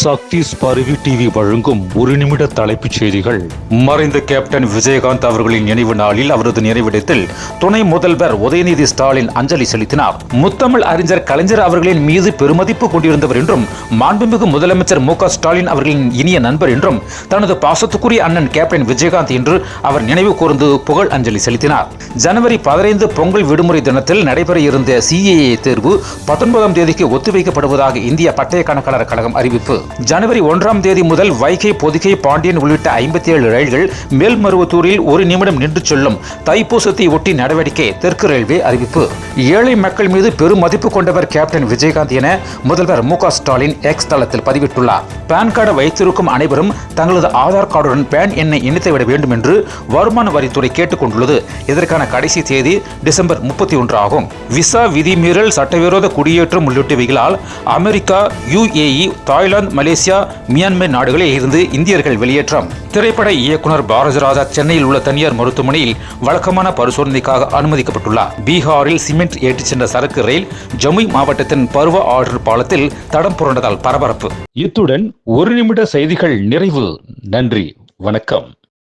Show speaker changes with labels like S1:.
S1: சக்தி ஸ்பருவி TV வழங்கும் ஒரு நிமிட தலைப்புச் செய்திகள். மறைந்த கேப்டன் விஜயகாந்த் அவர்களின் நினைவு நாளில் அவரது நினைவிடத்தில் துணை முதல்வர் உதயநிதி ஸ்டாலின் அஞ்சலி செலுத்தினார். முத்தமிழ் அறிஞர் கலைஞர் அவர்களின் மீது பெருமதிப்பு கொண்டிருந்தவர் என்றும், மாண்புமிகு முதலமைச்சர் மு.க. ஸ்டாலின் அவர்களின் இனிய நண்பர் என்றும், தனது பாசத்துக்குரிய அண்ணன் கேப்டன் விஜயகாந்த் என்று அவர் நினைவு கூர்ந்து புகழ் அஞ்சலி செலுத்தினார். ஜனவரி 15 பொங்கல் விடுமுறை தினத்தில் நடைபெற இருந்த CAA தேர்வு 19ஆம் தேதிக்கு ஒத்திவைக்கப்படுவதாக இந்திய பட்டய கணக்காளர் கழகம் அறிவிப்பு. ஜனவரி 1ஆம் தேதி முதல் வைகை, பொதிகை, பாண்டியன் உள்ளிட்ட 57 ரயில்கள் மேல்மருவத்தூரில் ஒரு நிமிடம் நின்று செல்லும். தைப்பூசத்தை ஒட்டி நடவடிக்கை. தெற்கு ரயில்வே அறிவிப்பு. ஏழை மக்கள் மீது பெரும் மதிப்பு கொண்டவர் கேப்டன் விஜயகாந்த் என முதல்வர் மு.க. ஸ்டாலின் எக்ஸ் தளத்தில் பதிவிட்டுள்ளார். பான் கார்டு வைத்திருக்கும் அனைவரும் தங்களது ஆதார் கார்டுடன் பான் எண்ணை இணைத்துவிட வேண்டும் என்று வருமான வரித்துறை கேட்டுக் கொண்டுள்ளது. இதற்கான கடைசி தேதி டிசம்பர் 31 ஆகும். விசா விதிமீறல், சட்டவிரோத குடியேற்றம் உள்ளிட்டவைகளால் America, UAE, Thailand, Malaysia, Myanmar நாடுகளில் இருந்து இந்தியர்கள் வெளியேற்றம். திரைப்பட இயக்குனர் பாரதிராஜா சென்னையில் உள்ள தனியார் மருத்துவமனையில் வழக்கமான பரிசோதனைக்காக அனுமதிக்கப்பட்டுள்ளார். பீகாரில் சிமெண்ட் ஏற்றிச் சென்ற சரக்கு ரயில் ஜமுய் மாவட்டத்தின் பருவ ஆற்று பாலத்தில் தடம் புரண்டதால் பரபரப்பு. இத்துடன் ஒரு நிமிட செய்திகள் நிறைவு. நன்றி, வணக்கம்.